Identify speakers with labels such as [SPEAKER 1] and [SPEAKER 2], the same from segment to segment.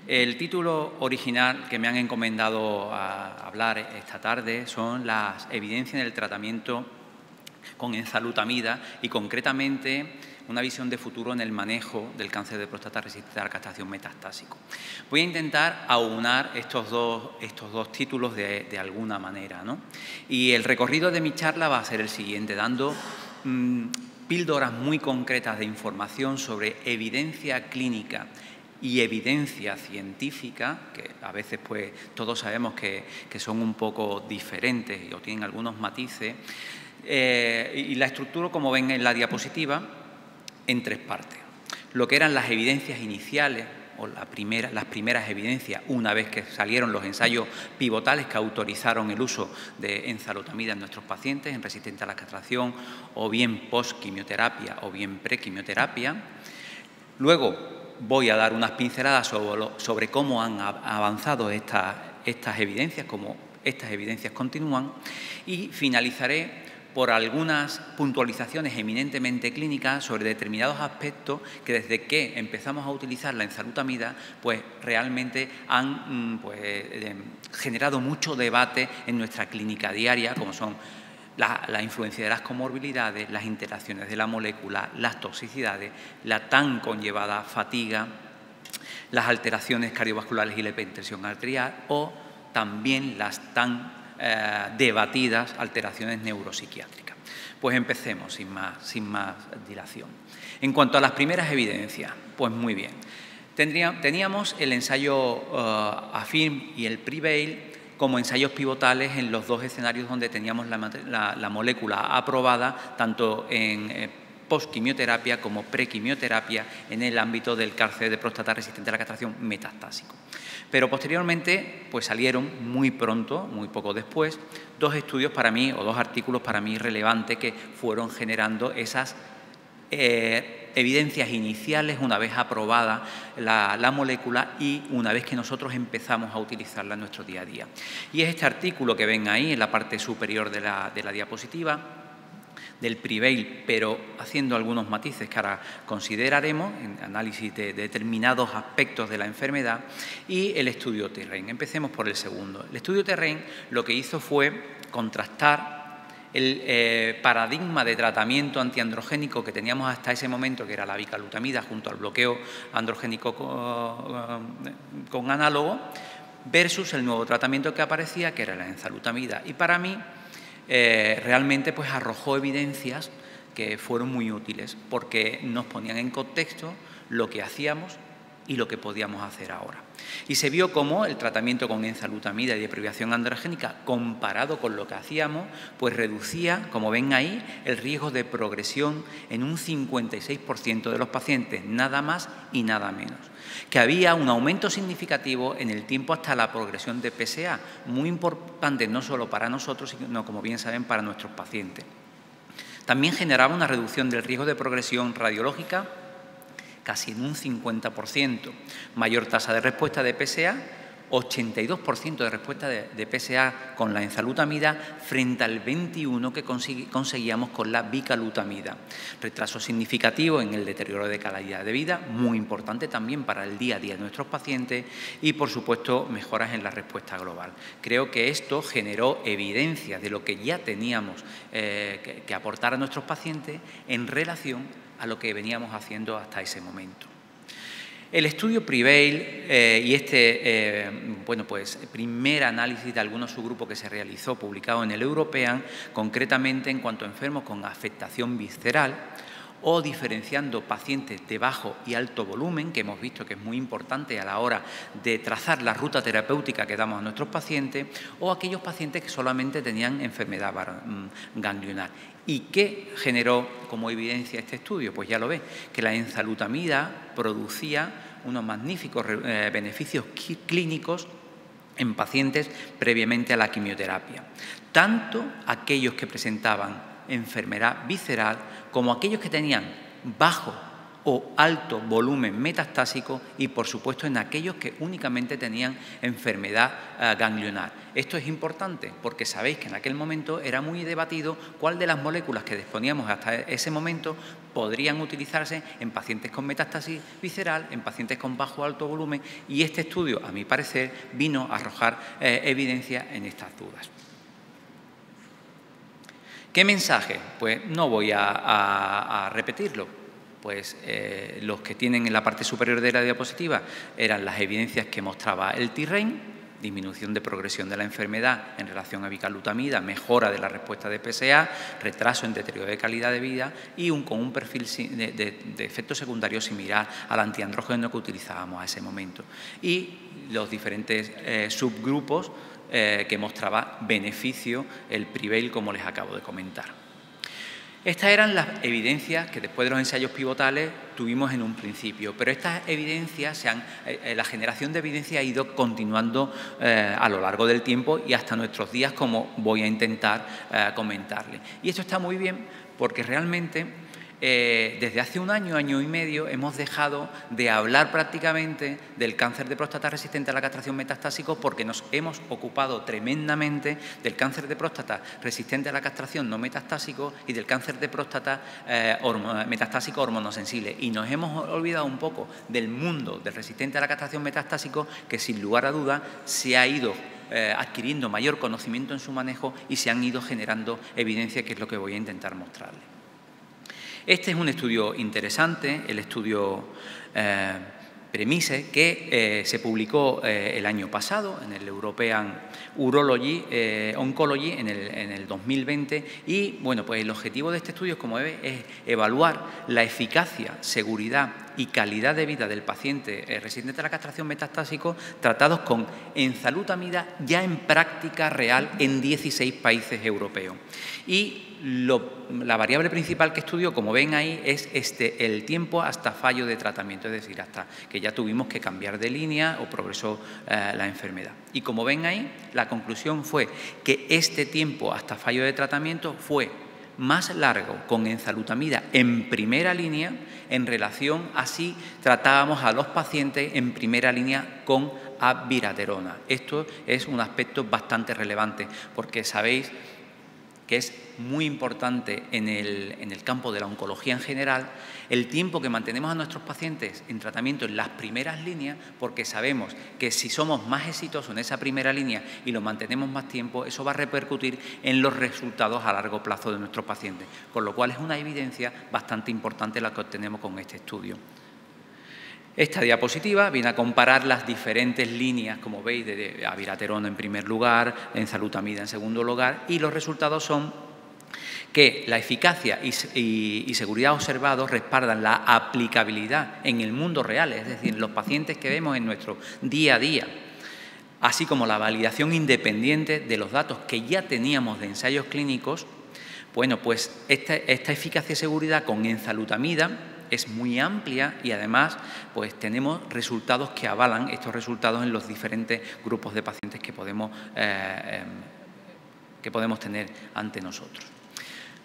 [SPEAKER 1] El título original que me han encomendado a hablar esta tarde son las evidencias en el tratamiento con enzalutamida y, concretamente, una visión de futuro en el manejo del cáncer de próstata resistente a la castración metastásico. Voy a intentar aunar estos dos títulos de alguna manera, ¿no? Y el recorrido de mi charla va a ser el siguiente, dando píldoras muy concretas de información sobre evidencia clínica y evidencia científica, que a veces pues todos sabemos que son un poco diferentes o tienen algunos matices, y la estructuro, como ven en la diapositiva, en tres partes. Lo que eran las evidencias iniciales, o las primeras evidencias, una vez que salieron los ensayos pivotales que autorizaron el uso de enzalutamida en nuestros pacientes en resistente a la castración, o bien post-quimioterapia o bien pre-quimioterapia. Luego voy a dar unas pinceladas sobre cómo han avanzado estas evidencias, cómo estas evidencias continúan, y finalizaré por algunas puntualizaciones eminentemente clínicas sobre determinados aspectos que, desde que empezamos a utilizar la enzalutamida, pues realmente han generado mucho debate en nuestra clínica diaria, como son la influencia de las comorbilidades, las interacciones de la molécula, las toxicidades, la tan conllevada fatiga, las alteraciones cardiovasculares y la hipertensión arterial, o también las tan debatidas alteraciones neuropsiquiátricas. Pues empecemos sin más dilación. En cuanto a las primeras evidencias, pues muy bien. Teníamos el ensayo AFFIRM y el PREVAIL como ensayos pivotales en los dos escenarios donde teníamos la molécula aprobada, tanto en postquimioterapia como prequimioterapia, en el ámbito del cáncer de próstata resistente a la castración metastásico. Pero posteriormente pues salieron muy pronto, muy poco después, dos estudios para mí, o dos artículos para mí relevantes, que fueron generando esas evidencias iniciales una vez aprobada la molécula y una vez que nosotros empezamos a utilizarla en nuestro día a día. Y es este artículo que ven ahí en la parte superior de la diapositiva, del PREVAIL, pero haciendo algunos matices que ahora consideraremos en análisis de determinados aspectos de la enfermedad, y el estudio TERRAIN. Empecemos por el segundo. El estudio TERRAIN lo que hizo fue contrastar el paradigma de tratamiento antiandrogénico que teníamos hasta ese momento, que era la bicalutamida junto al bloqueo androgénico con análogo, versus el nuevo tratamiento que aparecía, que era la enzalutamida. Y para mí, realmente pues arrojó evidencias que fueron muy útiles, porque nos ponían en contexto lo que hacíamos y lo que podíamos hacer ahora. Y se vio cómo el tratamiento con enzalutamida y deprivación androgénica, comparado con lo que hacíamos, pues reducía, como ven ahí, el riesgo de progresión en un 56% de los pacientes, nada más y nada menos. Que había un aumento significativo en el tiempo hasta la progresión de PSA, muy importante no solo para nosotros, sino, como bien saben, para nuestros pacientes. También generaba una reducción del riesgo de progresión radiológica casi en un 50%, mayor tasa de respuesta de PSA, 82% de respuesta de PSA con la enzalutamida frente al 21% que conseguíamos con la bicalutamida. Retraso significativo en el deterioro de calidad de vida, muy importante también para el día a día de nuestros pacientes, y, por supuesto, mejoras en la respuesta global. Creo que esto generó evidencia de lo que ya teníamos que aportar a nuestros pacientes en relación a lo que veníamos haciendo hasta ese momento. El estudio PREVAIL y primer análisis de algunos subgrupos que se realizó, publicado en el European, concretamente en cuanto a enfermos con afectación visceral, o diferenciando pacientes de bajo y alto volumen, que hemos visto que es muy importante a la hora de trazar la ruta terapéutica que damos a nuestros pacientes, o aquellos pacientes que solamente tenían enfermedad ganglionar. ¿Y qué generó como evidencia este estudio? Pues ya lo ve, que la enzalutamida producía unos magníficos beneficios clínicos en pacientes previamente a la quimioterapia. Tanto aquellos que presentaban enfermedad visceral como aquellos que tenían bajo o alto volumen metastásico y, por supuesto, en aquellos que únicamente tenían enfermedad ganglionar. Esto es importante porque sabéis que en aquel momento era muy debatido cuál de las moléculas que disponíamos hasta ese momento podrían utilizarse en pacientes con metástasis visceral, en pacientes con bajo o alto volumen, y este estudio, a mi parecer, vino a arrojar evidencia en estas dudas. ¿Qué mensaje? Pues no voy a repetirlo. Pues los que tienen en la parte superior de la diapositiva eran las evidencias que mostraba el T-REIN, disminución de progresión de la enfermedad en relación a bicalutamida, mejora de la respuesta de PSA, retraso en deterioro de calidad de vida y con un perfil de efecto secundario similar al antiandrógeno que utilizábamos a ese momento. Y los diferentes subgrupos que mostraba beneficio el Prevail, como les acabo de comentar. Estas eran las evidencias que después de los ensayos pivotales tuvimos en un principio, pero estas evidencias, la generación de evidencia ha ido continuando a lo largo del tiempo y hasta nuestros días, como voy a intentar comentarles. Y esto está muy bien porque realmente desde hace un año, año y medio, hemos dejado de hablar prácticamente del cáncer de próstata resistente a la castración metastásico porque nos hemos ocupado tremendamente del cáncer de próstata resistente a la castración no metastásico y del cáncer de próstata metastásico hormonosensible. Y nos hemos olvidado un poco del mundo del resistente a la castración metastásico, que sin lugar a duda se ha ido adquiriendo mayor conocimiento en su manejo y se han ido generando evidencia, que es lo que voy a intentar mostrarles. Este es un estudio interesante, el estudio Premise, que se publicó el año pasado en el European Oncology en el 2020 y, bueno, pues el objetivo de este estudio, como veis, es evaluar la eficacia, seguridad y calidad de vida del paciente resistente a la castración metastásico tratados con enzalutamida ya en práctica real en 16 países europeos. Y la variable principal que estudió, como ven ahí, es el tiempo hasta fallo de tratamiento, es decir, hasta que ya tuvimos que cambiar de línea o progresó la enfermedad. Y como ven ahí, la conclusión fue que este tiempo hasta fallo de tratamiento fue más largo con enzalutamida en primera línea en relación a si tratábamos a los pacientes en primera línea con abiraterona. Esto es un aspecto bastante relevante porque sabéis que es muy importante en el campo de la oncología en general, el tiempo que mantenemos a nuestros pacientes en tratamiento en las primeras líneas, porque sabemos que si somos más exitosos en esa primera línea y lo mantenemos más tiempo, eso va a repercutir en los resultados a largo plazo de nuestros pacientes, con lo cual es una evidencia bastante importante la que obtenemos con este estudio. Esta diapositiva viene a comparar las diferentes líneas, como veis, de abiraterona en primer lugar, enzalutamida en segundo lugar, y los resultados son que la eficacia y seguridad observados respaldan la aplicabilidad en el mundo real, es decir, en los pacientes que vemos en nuestro día a día, así como la validación independiente de los datos que ya teníamos de ensayos clínicos. Bueno, pues esta eficacia y seguridad con enzalutamida es muy amplia y además pues tenemos resultados que avalan estos resultados en los diferentes grupos de pacientes que podemos tener ante nosotros.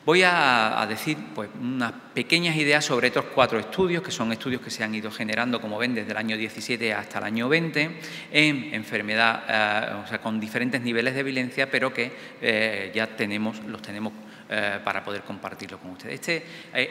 [SPEAKER 1] Voy a decir pues, unas pequeñas ideas sobre estos 4 estudios, que son estudios que se han ido generando, como ven, desde el año 17 hasta el año 20, en enfermedad, o sea, con diferentes niveles de evidencia, pero que ya los tenemos para poder compartirlo con ustedes. Este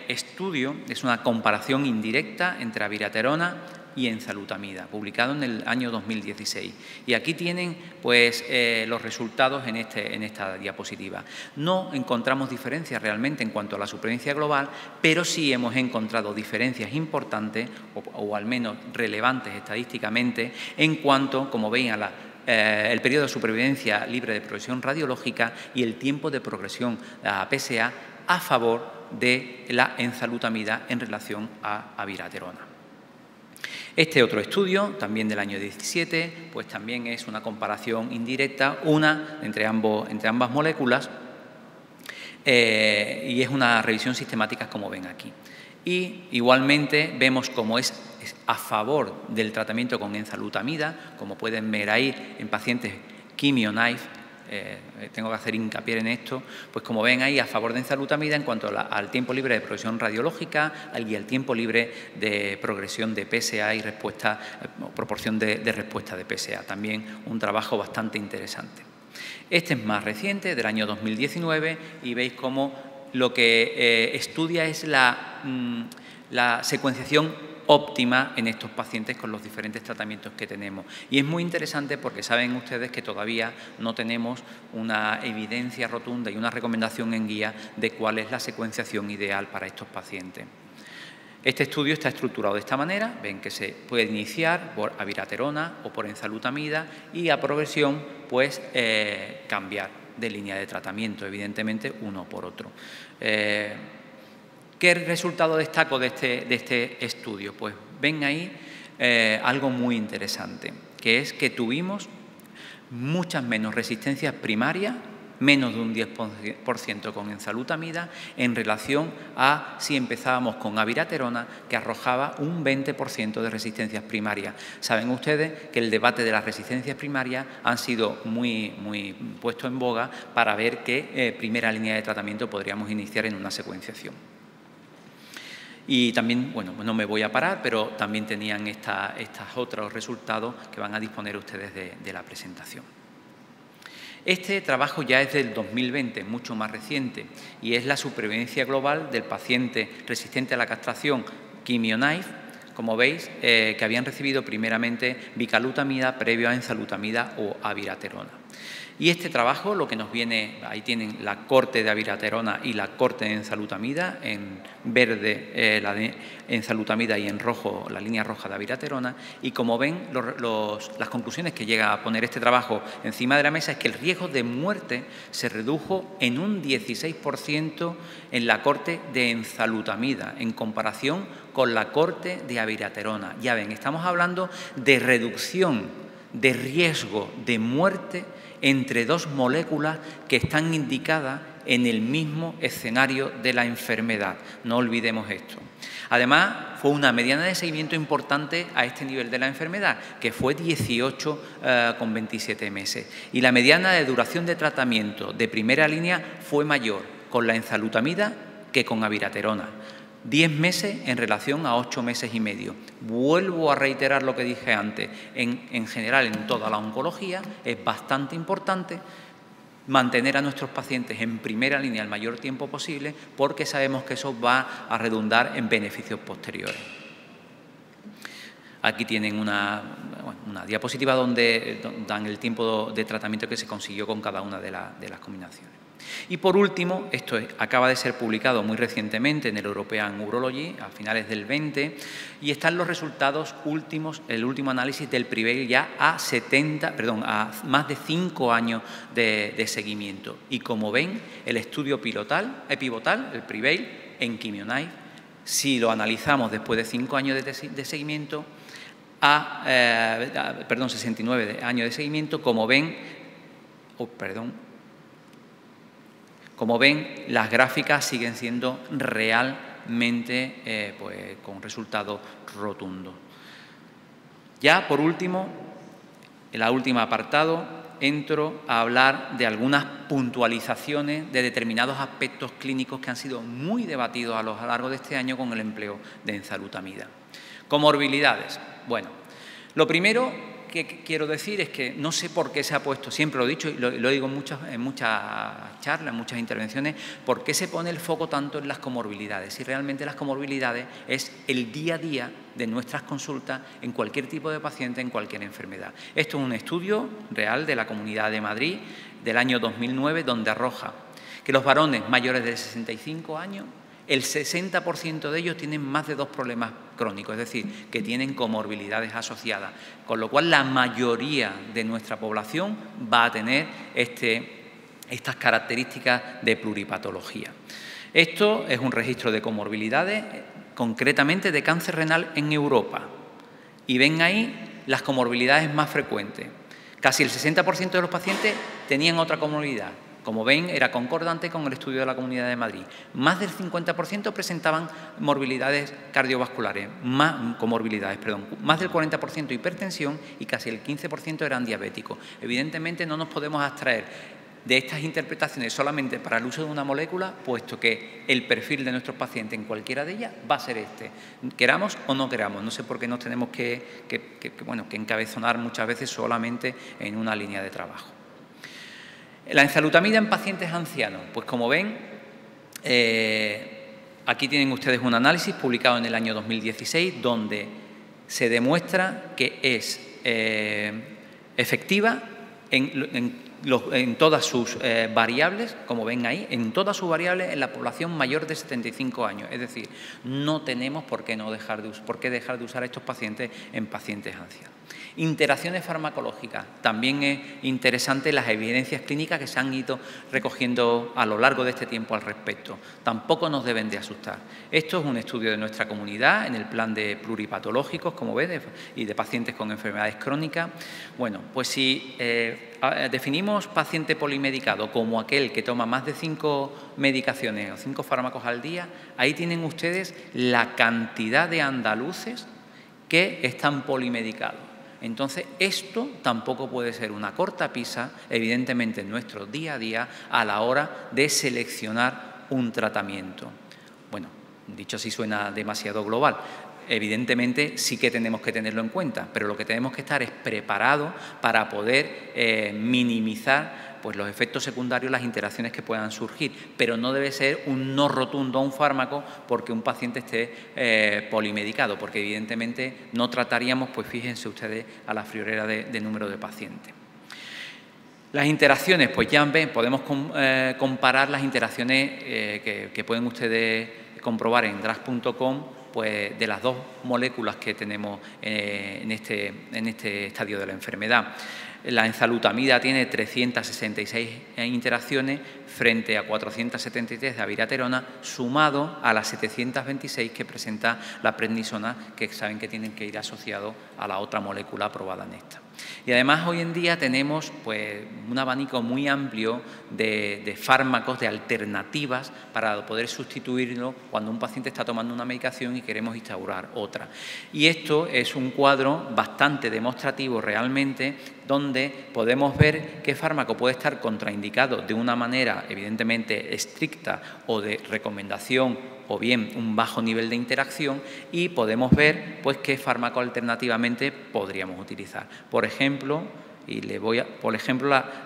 [SPEAKER 1] estudio es una comparación indirecta entre abiraterona y enzalutamida, publicado en el año 2016. Y aquí tienen pues, los resultados en esta diapositiva. No encontramos diferencias realmente en cuanto a la supervivencia global, pero sí hemos encontrado diferencias importantes, o al menos relevantes estadísticamente, en cuanto, como veis, a el periodo de supervivencia libre de progresión radiológica y el tiempo de progresión a PSA a favor de la enzalutamida en relación a abiraterona. Este otro estudio, también del año 17, pues también es una comparación indirecta, entre ambas moléculas, y es una revisión sistemática, como ven aquí. Y igualmente vemos cómo es a favor del tratamiento con enzalutamida, como pueden ver ahí en pacientes quimio-naive, tengo que hacer hincapié en esto, pues como ven ahí, a favor de enzalutamida en cuanto al tiempo libre de progresión radiológica y al tiempo libre de progresión de PSA y respuesta, proporción de respuesta de PSA. También un trabajo bastante interesante. Este es más reciente, del año 2019, y veis cómo lo que estudia es la secuenciación óptima en estos pacientes con los diferentes tratamientos que tenemos. Y es muy interesante porque saben ustedes que todavía no tenemos una evidencia rotunda y una recomendación en guía de cuál es la secuenciación ideal para estos pacientes. Este estudio está estructurado de esta manera, ven que se puede iniciar por abiraterona o por enzalutamida y a progresión pues cambiar de línea de tratamiento, evidentemente uno por otro. ¿Qué resultado destaco de este estudio? Pues ven ahí algo muy interesante, que es que tuvimos muchas menos resistencias primarias, menos de un 10% con enzalutamida, en relación a si empezábamos con abiraterona, que arrojaba un 20% de resistencias primarias. Saben ustedes que el debate de las resistencias primarias han sido muy puesto en boga para ver qué primera línea de tratamiento podríamos iniciar en una secuenciación. Y también, bueno, no me voy a parar, pero también tenían estos otros resultados que van a disponer ustedes de la presentación. Este trabajo ya es del 2020, mucho más reciente, y es la supervivencia global del paciente resistente a la castración quimio-naive, como veis, que habían recibido primeramente bicalutamida previo a enzalutamida o abiraterona. Y este trabajo, lo que nos viene, ahí tienen la corte de abiraterona y la corte de enzalutamida, en verde la de enzalutamida y en rojo la línea roja de abiraterona, y como ven, las conclusiones que llega a poner este trabajo encima de la mesa es que el riesgo de muerte se redujo en un 16% en la corte de enzalutamida, en comparación con la corte de abiraterona. Ya ven, estamos hablando de reducción de riesgo de muerte entre dos moléculas que están indicadas en el mismo escenario de la enfermedad. No olvidemos esto. Además, fue una mediana de seguimiento importante a este nivel de la enfermedad, que fue 18,27 meses. Y la mediana de duración de tratamiento de primera línea fue mayor con la enzalutamida que con abiraterona. 10 meses en relación a 8 meses y medio. Vuelvo a reiterar lo que dije antes. En general, en toda la oncología, es bastante importante mantener a nuestros pacientes en primera línea el mayor tiempo posible, porque sabemos que eso va a redundar en beneficios posteriores. Aquí tienen una diapositiva donde dan el tiempo de tratamiento que se consiguió con cada una de las combinaciones. Y por último, esto acaba de ser publicado muy recientemente en el European Urology, a finales del 20, y están los resultados últimos, el último análisis del PREVAIL ya a más de 5 años de seguimiento. Y como ven, el estudio pivotal, el PREVAIL, en quimio-naive, si lo analizamos después de 5 años de seguimiento, 69 años de seguimiento, como ven, las gráficas siguen siendo realmente con resultados rotundos. Ya, por último, en el último apartado, entro a hablar de algunas puntualizaciones de determinados aspectos clínicos que han sido muy debatidos a lo largo de este año con el empleo de enzalutamida. Comorbilidades. Bueno, lo primero que quiero decir es que no sé por qué se ha puesto, siempre lo he dicho y lo digo en muchas charlas, en muchas intervenciones, por qué se pone el foco tanto en las comorbilidades. Si realmente las comorbilidades es el día a día de nuestras consultas en cualquier tipo de paciente, en cualquier enfermedad. Esto es un estudio real de la Comunidad de Madrid del año 2009, donde arroja que los varones mayores de 65 años, el 60% de ellos tienen más de 2 problemas crónicos, es decir, que tienen comorbilidades asociadas, con lo cual la mayoría de nuestra población va a tener estas características de pluripatología. Esto es un registro de comorbilidades, concretamente de cáncer renal en Europa. Y ven ahí las comorbilidades más frecuentes. Casi el 60% de los pacientes tenían otra comorbilidad. Como ven, era concordante con el estudio de la Comunidad de Madrid. Más del 50% presentaban morbilidades cardiovasculares, más del 40% hipertensión y casi el 15% eran diabéticos. Evidentemente no nos podemos abstraer de estas interpretaciones solamente para el uso de una molécula, puesto que el perfil de nuestros pacientes en cualquiera de ellas va a ser este, queramos o no queramos. No sé por qué nos tenemos que encabezonar muchas veces solamente en una línea de trabajo. La enzalutamida en pacientes ancianos, pues como ven, aquí tienen ustedes un análisis publicado en el año 2016 donde se demuestra que es efectiva en todas sus variables, como ven ahí, en todas sus variables en la población mayor de 75 años. Es decir, no tenemos por qué dejar de usar a estos pacientes en pacientes ancianos. Interacciones farmacológicas. También es interesante las evidencias clínicas que se han ido recogiendo a lo largo de este tiempo al respecto. Tampoco nos deben de asustar. Esto es un estudio de nuestra comunidad en el plan de pluripatológicos, como ven, y de pacientes con enfermedades crónicas. Bueno, pues si definimos paciente polimedicado como aquel que toma más de 5 medicaciones o 5 fármacos al día, ahí tienen ustedes la cantidad de andaluces que están polimedicados. Entonces, esto tampoco puede ser una cortapisa, evidentemente, en nuestro día a día a la hora de seleccionar un tratamiento. Bueno, dicho así suena demasiado global. Evidentemente sí que tenemos que tenerlo en cuenta, pero lo que tenemos que estar es preparados para poder minimizar pues, los efectos secundarios, las interacciones que puedan surgir, pero no debe ser un no rotundo a un fármaco porque un paciente esté polimedicado, porque evidentemente no trataríamos, pues fíjense ustedes, a la friolera de número de pacientes. Las interacciones, pues ya ven, podemos comparar las interacciones que pueden ustedes comprobar en drugs.com, pues de las 2 moléculas que tenemos en este estadio de la enfermedad. La enzalutamida tiene 366 interacciones frente a 473 de abiraterona, sumado a las 726 que presenta la prednisona, que saben que tienen que ir asociados a la otra molécula aprobada en esta. Y además hoy en día tenemos pues, un abanico muy amplio de fármacos, de alternativas para poder sustituirlo cuando un paciente está tomando una medicación y queremos instaurar otra. Y esto es un cuadro bastante demostrativo realmente, donde podemos ver qué fármaco puede estar contraindicado de una manera evidentemente estricta o de recomendación o bien un bajo nivel de interacción, y podemos ver pues qué fármaco alternativamente podríamos utilizar. Por ejemplo,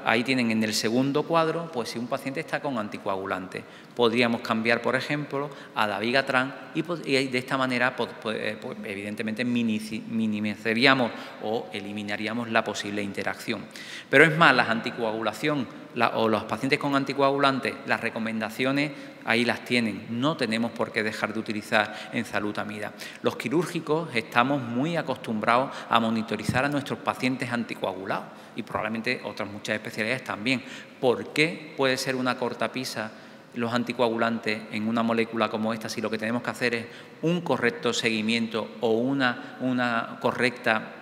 [SPEAKER 1] ahí tienen en el segundo cuadro, pues si un paciente está con anticoagulante, podríamos cambiar, por ejemplo, a dabigatran y de esta manera, pues, evidentemente, minimizaríamos o eliminaríamos la posible interacción. Pero es más, las anticoagulación o los pacientes con anticoagulantes, las recomendaciones ahí las tienen. No tenemos por qué dejar de utilizar enzalutamida. Los quirúrgicos estamos muy acostumbrados a monitorizar a nuestros pacientes anticoagulados y probablemente otras muchas especialidades también. ¿Por qué puede ser una cortapisa los anticoagulantes en una molécula como esta si lo que tenemos que hacer es un correcto seguimiento o una correcta,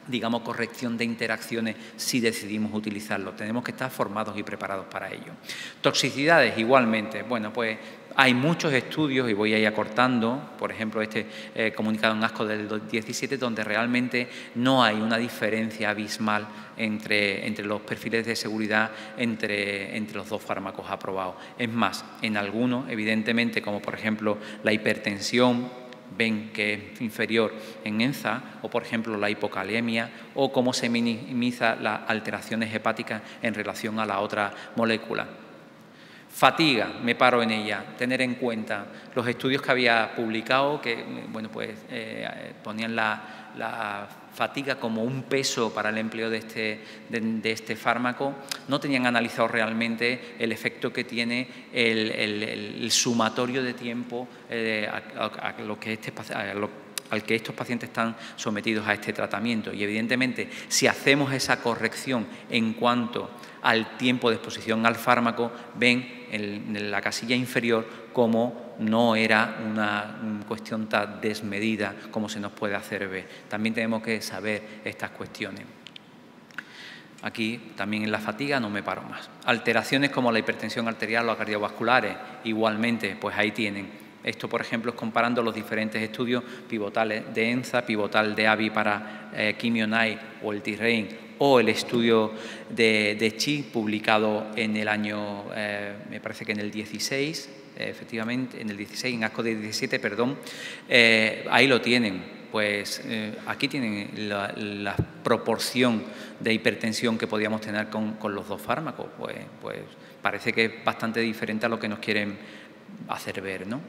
[SPEAKER 1] digamos, corrección de interacciones si decidimos utilizarlo? Tenemos que estar formados y preparados para ello. Toxicidades igualmente. Bueno, pues hay muchos estudios y voy a ir acortando, por ejemplo, este comunicado en ASCO del 2017, donde realmente no hay una diferencia abismal entre los perfiles de seguridad entre los 2 fármacos aprobados. Es más, en algunos, evidentemente, como por ejemplo la hipertensión, ven que es inferior en ENZA, o por ejemplo la hipocalemia, o cómo se minimiza las alteraciones hepáticas en relación a la otra molécula. Fatiga, me paro en ella. Tener en cuenta los estudios que había publicado que bueno, pues, ponían la fatiga como un peso para el empleo de este fármaco. No tenían analizado realmente el efecto que tiene el sumatorio de tiempo al que estos pacientes están sometidos a este tratamiento. Y evidentemente, si hacemos esa corrección en cuanto al tiempo de exposición al fármaco, ven en la casilla inferior como no era una cuestión tan desmedida como se nos puede hacer ver. También tenemos que saber estas cuestiones. Aquí también en la fatiga no me paro más. Alteraciones como la hipertensión arterial o cardiovasculares, igualmente, pues ahí tienen. Esto, por ejemplo, es comparando los diferentes estudios pivotales de ENZA, pivotal de AVI para Quimionide o el Tirrein, o el estudio de Chi, publicado en el año, me parece que en el 16, efectivamente, en el 16, en ASCO de 17, perdón, ahí lo tienen. Pues aquí tienen la proporción de hipertensión que podíamos tener con los dos fármacos. Pues parece que es bastante diferente a lo que nos quieren hacer ver, ¿no?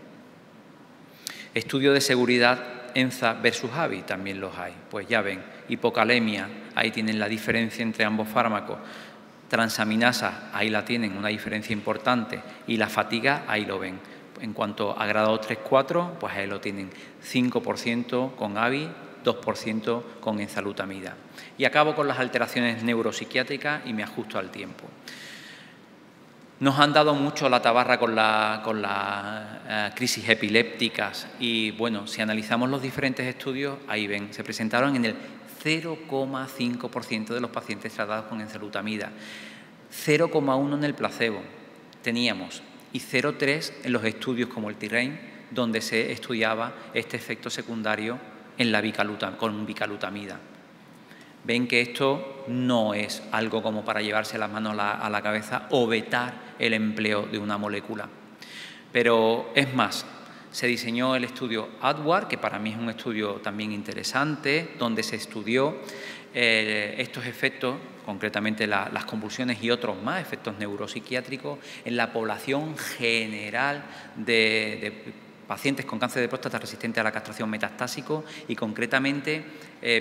[SPEAKER 1] Estudio de seguridad ENZA versus AVI, también los hay. Pues ya ven, hipocalemia, ahí tienen la diferencia entre ambos fármacos. Transaminasa, ahí la tienen, una diferencia importante. Y la fatiga, ahí lo ven. En cuanto a grado 3-4, pues ahí lo tienen, 5% con AVI, 2% con enzalutamida. Y acabo con las alteraciones neuropsiquiátricas y me ajusto al tiempo. Nos han dado mucho la tabarra con las crisis epilépticas y, bueno, si analizamos los diferentes estudios, ahí ven, se presentaron en el 0,5% de los pacientes tratados con enzalutamida, 0,1% en el placebo teníamos y 0,3% en los estudios como el Terrain, donde se estudiaba este efecto secundario con bicalutamida. Ven que esto no es algo como para llevarse las manos a la cabeza o vetar el empleo de una molécula. Pero es más, se diseñó el estudio ADWAR, que para mí es un estudio también interesante, donde se estudió estos efectos, concretamente las convulsiones y otros más, efectos neuropsiquiátricos, en la población general de pacientes con cáncer de próstata resistente a la castración metastásico y concretamente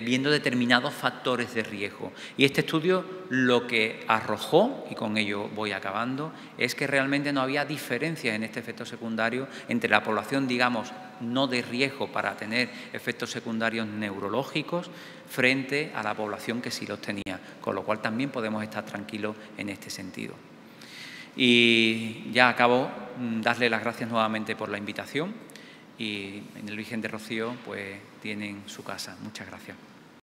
[SPEAKER 1] viendo determinados factores de riesgo. Y este estudio lo que arrojó, y con ello voy acabando, es que realmente no había diferencias en este efecto secundario entre la población, digamos, no de riesgo para tener efectos secundarios neurológicos frente a la población que sí los tenía, con lo cual también podemos estar tranquilos en este sentido. Y ya acabo, darle las gracias nuevamente por la invitación y en el Virgen de Rocío pues tienen su casa. Muchas gracias.